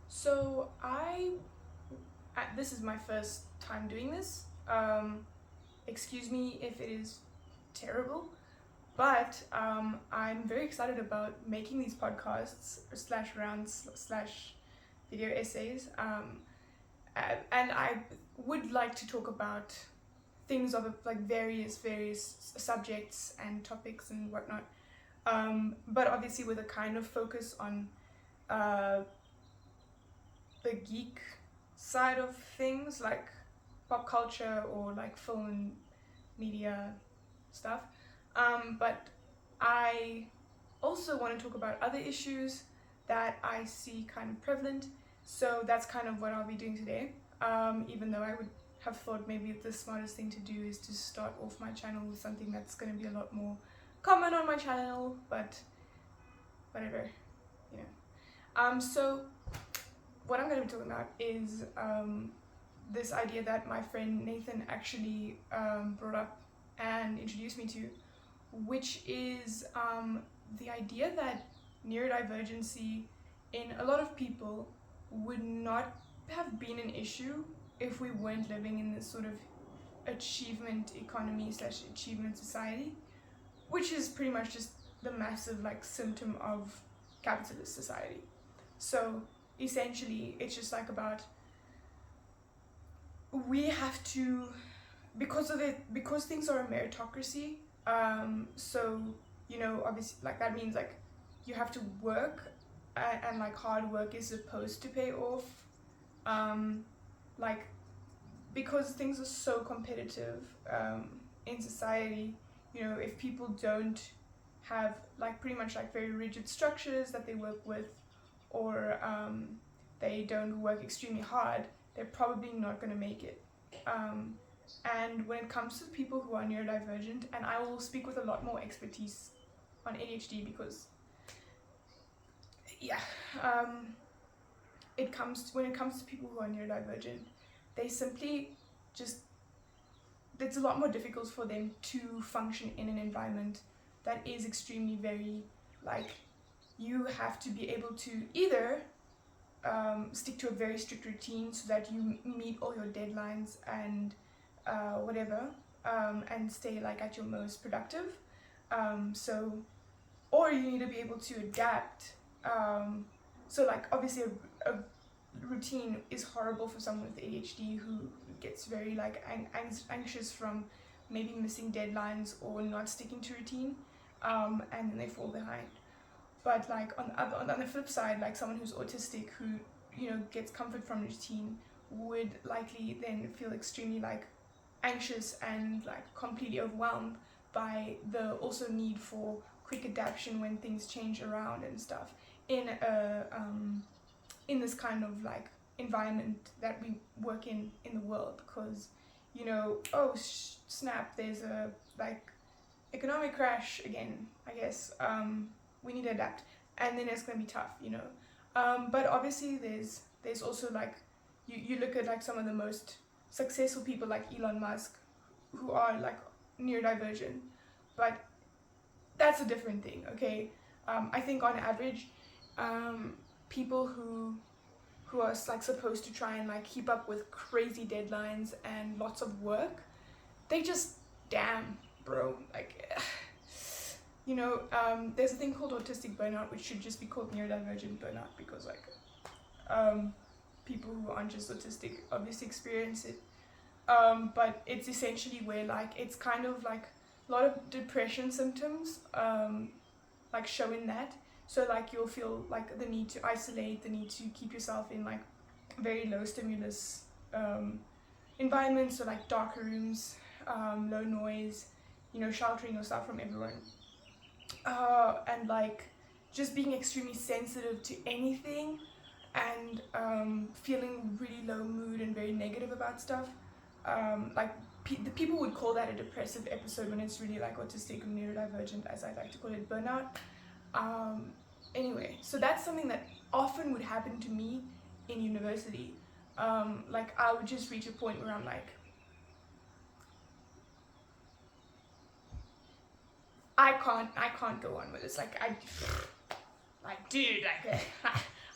So this is my first time doing this. Excuse me if it is terrible, but I'm very excited about making these podcasts slash rounds slash video essays. And I would like to talk about things of like various subjects and topics and whatnot. But obviously with a kind of focus on the geek side of things, like pop culture or like film and media stuff. But I also want to talk about other issues that I see kind of prevalent. So that's kind of what I'll be doing today. Even though I would have thought maybe the smartest thing to do is to start off my channel with something that's going to be a lot more common on my channel, but whatever, you know. So what I'm going to be talking about is this idea that my friend Nathan actually brought up and introduced me to, which is the idea that neurodivergency in a lot of people would not have been an issue if we weren't living in this sort of achievement economy slash achievement society, which is pretty much just the massive like symptom of capitalist society. So essentially it's just like about we have to, because things are a meritocracy, so you know, obviously like that means like you have to work, and like hard work is supposed to pay off, like because things are so competitive in society, you know, if people don't have like pretty much like very rigid structures that they work with, or they don't work extremely hard, they're probably not going to make it. And when it comes to people who are neurodivergent, and I will speak with a lot more expertise on ADHD because, yeah, when it comes to people who are neurodivergent, they simply just, it's a lot more difficult for them to function in an environment that is extremely very, like, you have to be able to either stick to a very strict routine so that you meet all your deadlines and whatever, and stay like at your most productive. So, or you need to be able to adapt. So like obviously a routine is horrible for someone with ADHD who gets very like anxious from maybe missing deadlines or not sticking to routine, and then they fall behind. But like on the flip side, like someone who's autistic who, you know, gets comfort from routine would likely then feel extremely like anxious and like completely overwhelmed by the also need for quick adaptation when things change around and stuff in a in this kind of like environment that we work in the world, because you know, oh snap, there's a like economic crash again, I guess. We need to adapt, and then it's going to be tough, you know. But obviously there's also like you look at like some of the most successful people like Elon Musk who are like neurodivergent, but that's a different thing, okay? I think on average, people who are like supposed to try and like keep up with crazy deadlines and lots of work, they just, damn bro, like you know, there's a thing called autistic burnout, which should just be called neurodivergent burnout, because like people who aren't just autistic obviously experience it, but it's essentially where like it's kind of like a lot of depression symptoms like showing that. So like you'll feel like the need to isolate, the need to keep yourself in like very low stimulus environments, so like dark rooms, low noise, you know, sheltering yourself from everyone, and like just being extremely sensitive to anything, and feeling really low mood and very negative about stuff. Like the people would call that a depressive episode when it's really like autistic or neurodivergent, as I like to call it, burnout. Anyway, so that's something that often would happen to me in university. Like I would just reach a point where I'm like, I can't go on with this. Like dude, like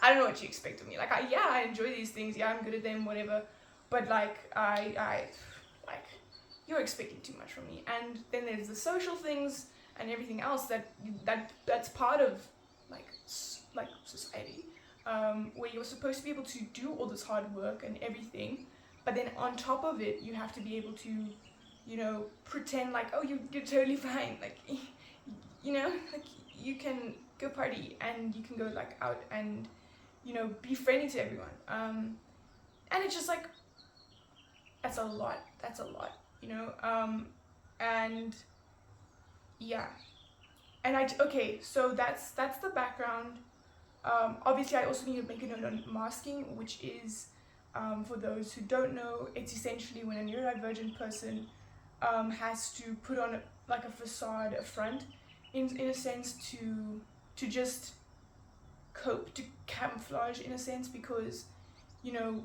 I don't know what you expect of me. Like, I enjoy these things. Yeah, I'm good at them, whatever. But like, like, you're expecting too much from me. And then there's the social things and everything else that's part of like society, where you're supposed to be able to do all this hard work and everything, but then on top of it, you have to be able to, you know, pretend like, oh, you're totally fine. Like, you know, like you can go party and you can go like out and, you know, be friendly to everyone. And it's just like, that's a lot, you know. And yeah, and okay, so that's the background. Obviously I also need to make a note on masking, which is, for those who don't know, it's essentially when a neurodivergent person has to put on like a facade, a front, in a sense, to just cope, to camouflage in a sense, because, you know,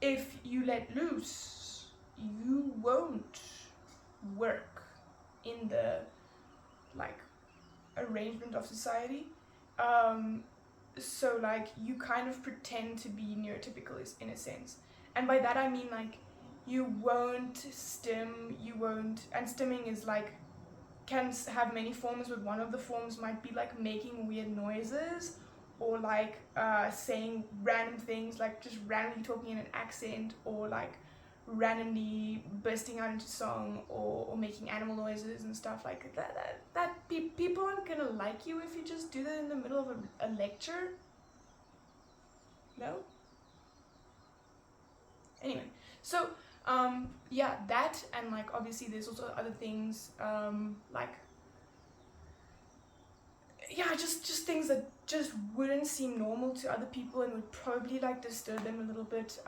if you let loose, you won't work in the like arrangement of society. So like you kind of pretend to be neurotypical in a sense, and by that I mean like you won't stim, and stimming is like, can have many forms, but one of the forms might be like making weird noises, or like saying random things, like just randomly talking in an accent, or like randomly bursting out into song, or making animal noises and stuff like that. People aren't gonna like you if you just do that in the middle of a lecture. No? Anyway, so yeah, that, and like obviously there's also other things, like, yeah, just things that just wouldn't seem normal to other people and would probably like disturb them a little bit.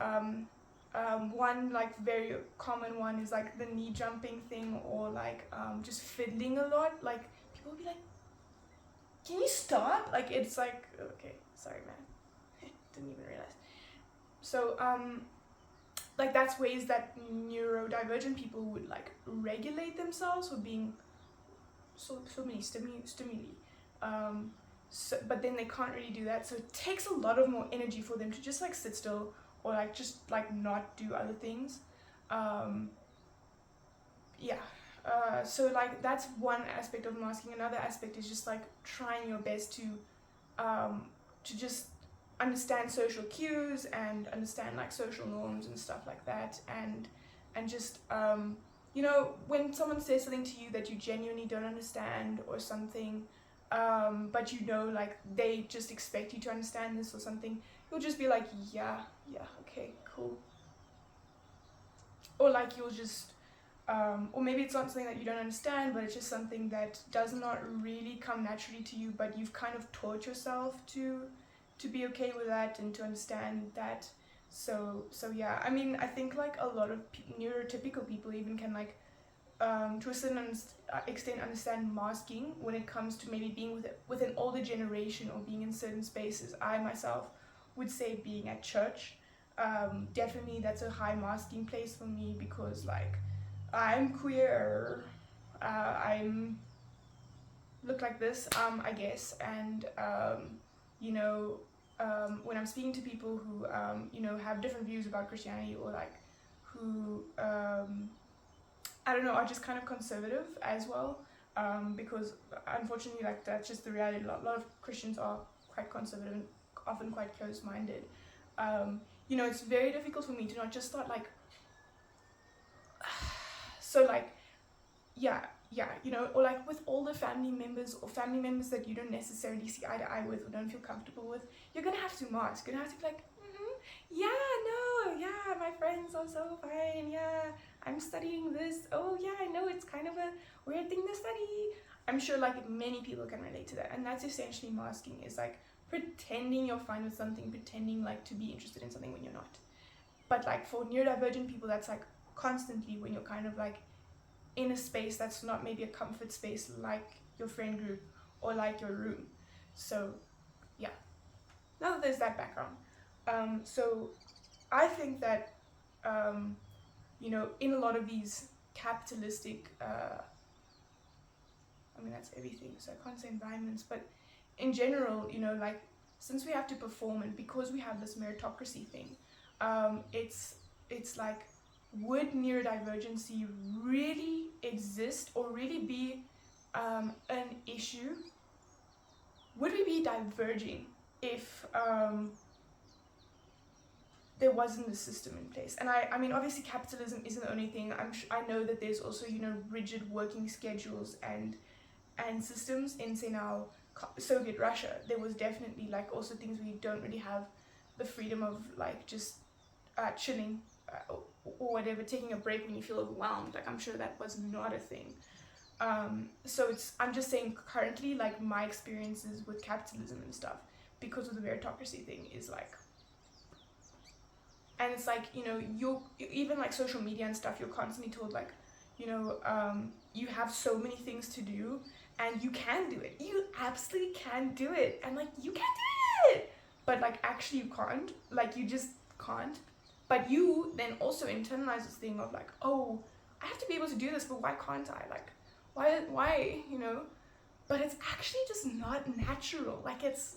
One like very common one is like the knee jumping thing, or like just fiddling a lot. Like people will be like, can you stop? Like, it's like, okay, sorry man, didn't even realize. So like that's ways that neurodivergent people would like regulate themselves for being so many stimuli. So, but then they can't really do that, so it takes a lot of more energy for them to just like sit still, or like just like not do other things. Yeah, so like that's one aspect of masking. Another aspect is just like trying your best to just understand social cues and understand like social norms and stuff like that, and just you know, when someone says something to you that you genuinely don't understand or something, but you know, like they just expect you to understand this or something, you'll just be like, yeah, okay, cool. Or like you'll just or maybe it's not something that you don't understand, but it's just something that does not really come naturally to you, but you've kind of taught yourself to be okay with that and to understand that. So yeah, I mean, I think like a lot of neurotypical people even can like to a certain extent understand masking when it comes to maybe being with an older generation, or being in certain spaces. I myself would say being at church, definitely that's a high masking place for me, because like I'm queer, I'm look like this, I guess, and you know, when I'm speaking to people who you know, have different views about Christianity, or like who I don't know, are just kind of conservative as well, because unfortunately like that's just the reality. A lot of Christians are quite conservative and often quite close-minded. You know, it's very difficult for me to not just start like so like yeah, you know, or like with all the family members that you don't necessarily see eye to eye with or don't feel comfortable with, you're gonna have to mask. You're gonna have to be like, yeah, no, yeah, my friends are so fine, yeah, I'm studying this, oh yeah, I know it's kind of a weird thing to study. I'm sure like many people can relate to that, and that's essentially masking, is like pretending you're fine with something, pretending like to be interested in something when you're not. But like for neurodivergent people, that's like constantly when you're kind of like in a space that's not maybe a comfort space, like your friend group or like your room. So yeah, now that there's that background, so I think that you know, in a lot of these capitalistic I mean that's everything, so I can't say environments, but in general, you know, like, since we have to perform and because we have this meritocracy thing, it's like, would neurodivergency really exist or really be an issue? Would we be diverging if there wasn't a system in place? And I mean, obviously capitalism isn't the only thing. I know that there's also, you know, rigid working schedules and systems in, say now, Soviet Russia. There was definitely like also things where you don't really have the freedom of like just chilling or whatever, taking a break when you feel overwhelmed. Like, I'm sure that was not a thing. So I'm just saying currently, like, my experiences with capitalism and stuff, because of the meritocracy thing, is like, and it's like, you know, you even like social media and stuff, you're constantly told like, you know, you have so many things to do and you can do it. You absolutely can do it. And like, you can do it. But like, actually you can't. Like, you just can't. But you then also internalize this thing of like, oh, I have to be able to do this, but why can't I? Like, why, you know? But it's actually just not natural. Like, it's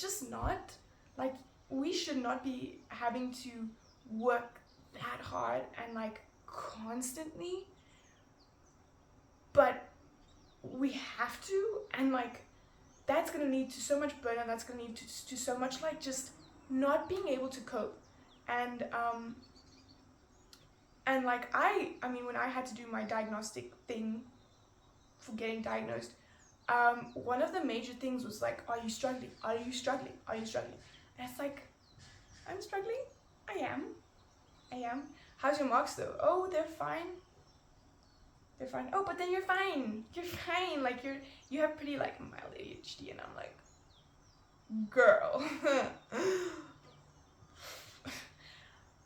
just not. Like, we should not be having to work that hard and like constantly, but we have to, and like, that's gonna lead to so much burnout. That's gonna lead to so much like just not being able to cope. And like, I mean, when I had to do my diagnostic thing for getting diagnosed, one of the major things was like, are you struggling? Are you struggling? Are you struggling? And it's like, I'm struggling. I am. How's your marks though? Oh, they're fine. They're fine. Oh, but then you're fine. You're fine. Like, you have pretty like mild ADHD, and I'm like, girl.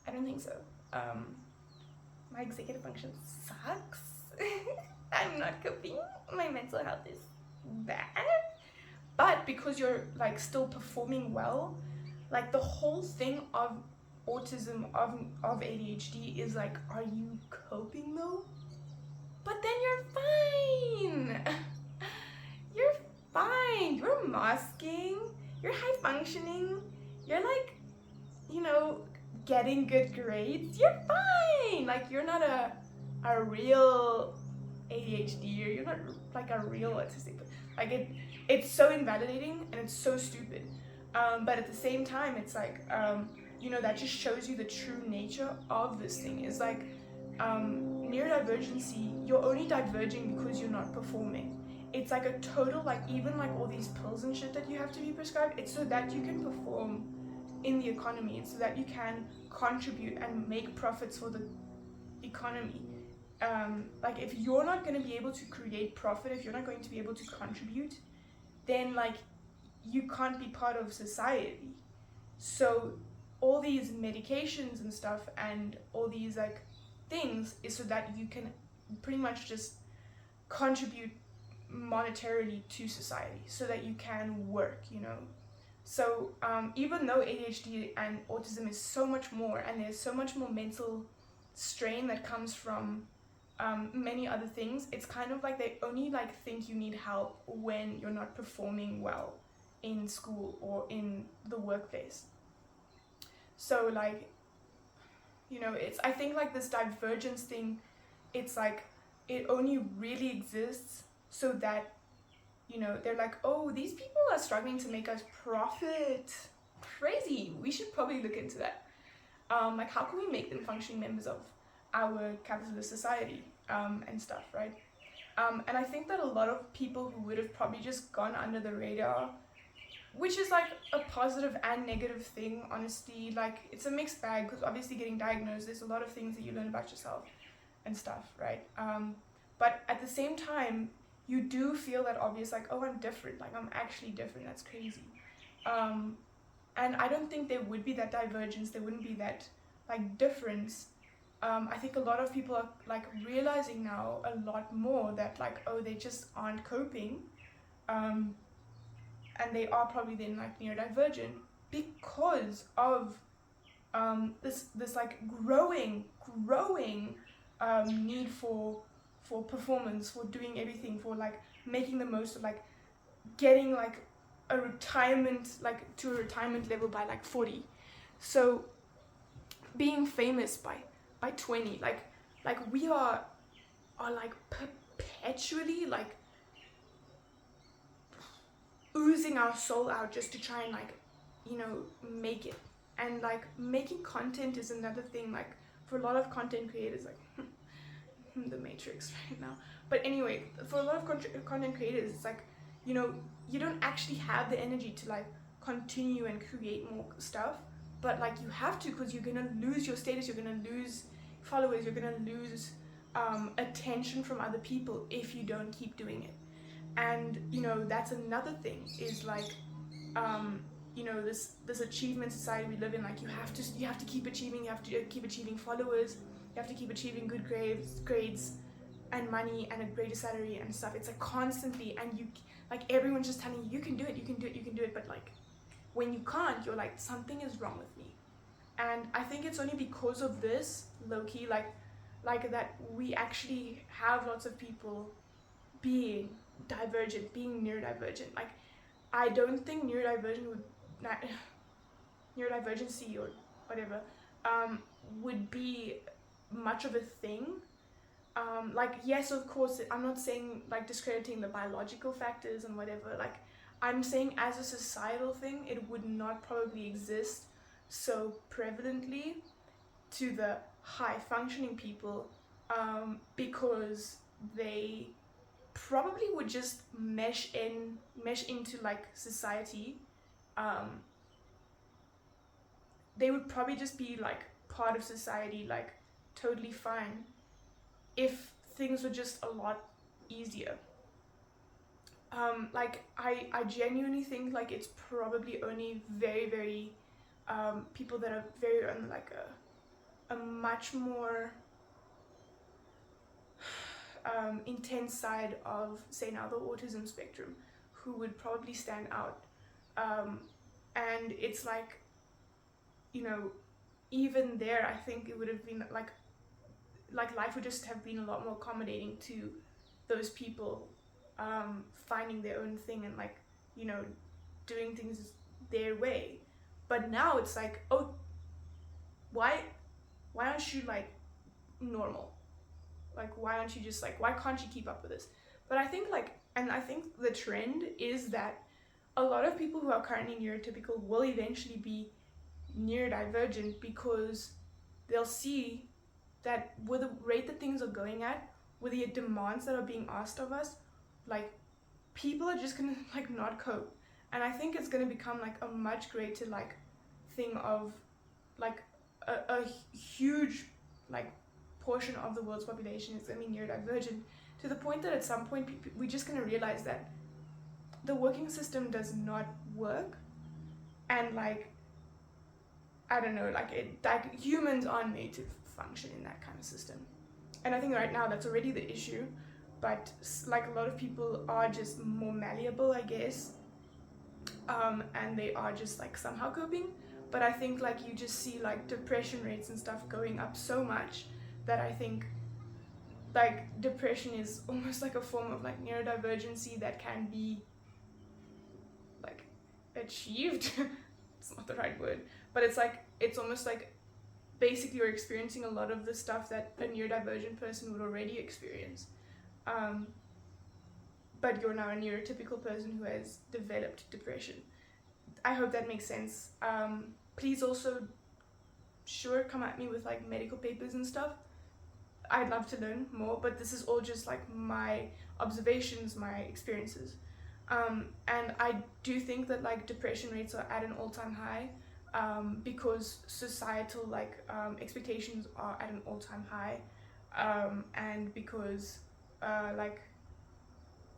I don't think so. My executive function sucks. I'm not coping. My mental health is bad. But because you're like still performing well, like the whole thing of autism, of ADHD is like, are you coping though? But then you're fine. You're fine. You're masking. You're high functioning. You're like, you know, getting good grades. You're fine. Like, you're not a real ADHD, or you're not like a real autistic. Like, it's so invalidating and it's so stupid. But at the same time, it's like, you know, that just shows you the true nature of this thing. Is like, neurodivergency, you're only diverging because you're not performing. It's like a total, like, even like all these pills and shit that you have to be prescribed, it's so that you can perform in the economy. It's so that you can contribute and make profits for the economy. Like, if you're not going to be able to create profit, if you're not going to be able to contribute, then like, you can't be part of society. So all these medications and stuff and all these like things is so that you can pretty much just contribute monetarily to society, so that you can work, you know. So even though ADHD and autism is so much more, and there's so much more mental strain that comes from many other things, it's kind of like they only like think you need help when you're not performing well in school or in the workplace. So like, you know, I think like this divergence thing, it's like, it only really exists so that, you know, they're like, oh, these people are struggling to make us profit. Crazy. We should probably look into that. Like, how can we make them functioning members of our capitalist society, and stuff, right? And I think that a lot of people who would have probably just gone under the radar, which is like a positive and negative thing, honestly. Like, it's a mixed bag, because obviously getting diagnosed, there's a lot of things that you learn about yourself and stuff, right? But at the same time, you do feel that obvious, like, oh, I'm different, like, I'm actually different, that's crazy. And I don't think there would be that divergence, there wouldn't be that like difference. I think a lot of people are like realizing now a lot more that like, oh, they just aren't coping, and they are probably then like neurodivergent because of this like growing need for performance, for doing everything, for like making the most of like getting like a retirement, like to a retirement level by like 40. So being famous by 20, like we are like perpetually like oozing our soul out just to try and like, you know, make it. And like making content is another thing, like for a lot of content creators, like the Matrix right now. But anyway, for a lot of content creators, it's like, you know, you don't actually have the energy to like continue and create more stuff, but like you have to, because you're gonna lose your status, you're gonna lose followers, you're gonna lose attention from other people if you don't keep doing it. And you know, that's another thing, is like you know, this achievement society we live in, like you have to keep achieving, you have to keep achieving followers, you have to keep achieving good grades and money and a greater salary and stuff. It's like constantly, and you, like everyone's just telling you, you can do it, you can do it, you can do it, but like when you can't, you're like, something is wrong with me. And I think it's only because of this, low-key, like that we actually have lots of people being divergent, being neurodivergent. Like I don't think neurodivergency or whatever would be much of a thing. Like yes, of course, I'm not saying like discrediting the biological factors and whatever, like I'm saying as a societal thing, it would not probably exist so prevalently to the high functioning people, because they probably would just mesh into like society. They would probably just be like part of society, like totally fine, if things were just a lot easier. Like I genuinely think like it's probably only very people that are very on like a much more intense side of, say now, the autism spectrum, who would probably stand out. And it's like, you know, even there, I think it would have been like life would just have been a lot more accommodating to those people, finding their own thing and like, you know, doing things their way. But now it's like, oh, why aren't you like normal? Like why aren't you just like, why can't you keep up with this? But I think like, and I think the trend is that a lot of people who are currently neurotypical will eventually be neurodivergent, because they'll see that with the rate that things are going at, with the demands that are being asked of us, like people are just gonna like not cope. And I think it's gonna become like a much greater like thing of like a huge like portion of the world's population is gonna be neurodivergent, to the point that at some point we're just gonna realize that the working system does not work, and like I don't know, like humans aren't made to function in that kind of system. And I think right now that's already the issue, but like a lot of people are just more malleable, I guess, and they are just like somehow coping. But I think like you just see like depression rates and stuff going up so much that I think like depression is almost like a form of like neurodivergency that can be like achieved. It's not the right word, but it's like, it's almost like basically you're experiencing a lot of the stuff that a neurodivergent person would already experience, but you're now a neurotypical person who has developed depression. I hope that makes sense. Please also sure come at me with like medical papers and stuff. I'd love to learn more, but this is all just like my observations, my experiences. And I do think that like depression rates are at an all-time high, because societal like expectations are at an all-time high, and because like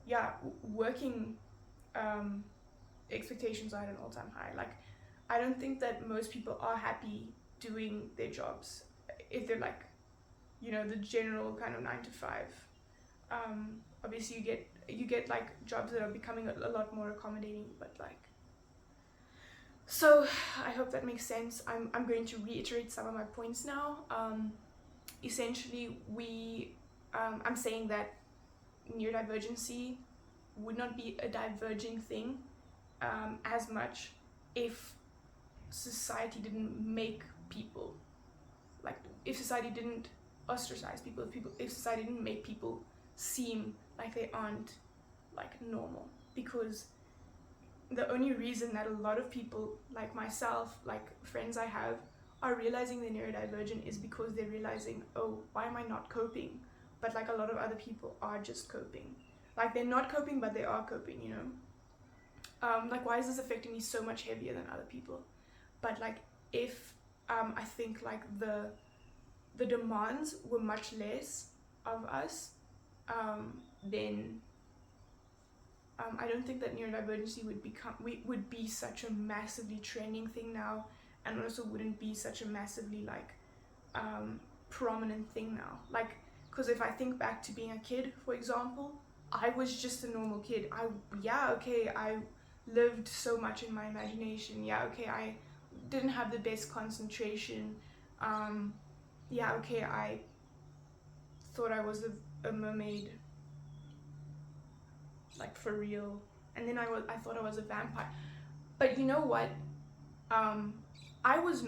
yeah, working expectations are at an all-time high. Like I don't think that most people are happy doing their jobs if they're like, you know, the general kind of 9 to 5. Obviously you get like jobs that are becoming a lot more accommodating, but like, so I hope that makes sense. I'm going to reiterate some of my points now. Essentially I'm saying that neurodivergency would not be a diverging thing as much if society didn't make people, like if society didn't ostracize people, if society didn't make people seem like they aren't like normal. Because the only reason that a lot of people like myself, like friends I have, are realizing they're neurodivergent is because they're realizing, oh, why am I not coping? But like a lot of other people are just coping. Like they're not coping, but they are coping, you know? Like why is this affecting me so much heavier than other people? But like if I think like the demands were much less of us, then I don't think that neurodivergency would be such a massively trending thing now, and also wouldn't be such a massively like prominent thing now. Like, because if I think back to being a kid, for example, I was just a normal kid. I lived so much in my imagination. I didn't have the best concentration. I thought I was a mermaid, like for real. And then I thought I was a vampire. But you know what? I was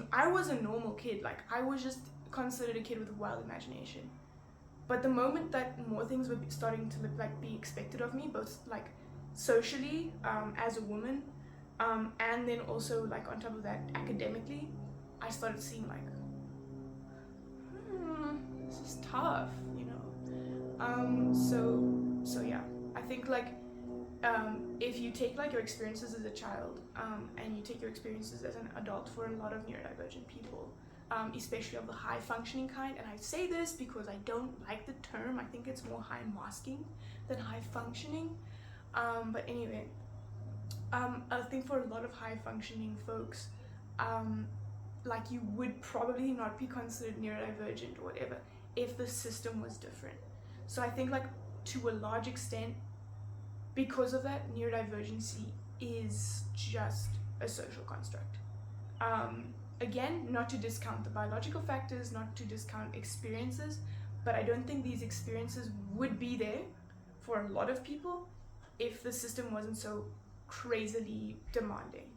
a normal kid. Like I was just considered a kid with a wild imagination. But the moment that more things were starting to be expected of me, both like socially, as a woman, and then also like on top of that academically, I started seeing like, this is tough, you know. So yeah, I think like if you take like your experiences as a child, and you take your experiences as an adult, for a lot of neurodivergent people, especially of the high functioning kind, and I say this because I don't like the term, I think it's more high masking than high functioning, but anyway, I think for a lot of high functioning folks, like you would probably not be considered neurodivergent or whatever if the system was different. So I think like to a large extent, because of that, neurodivergency is just a social construct. Again, not to discount the biological factors, not to discount experiences, but I don't think these experiences would be there for a lot of people if the system wasn't so crazily demanding.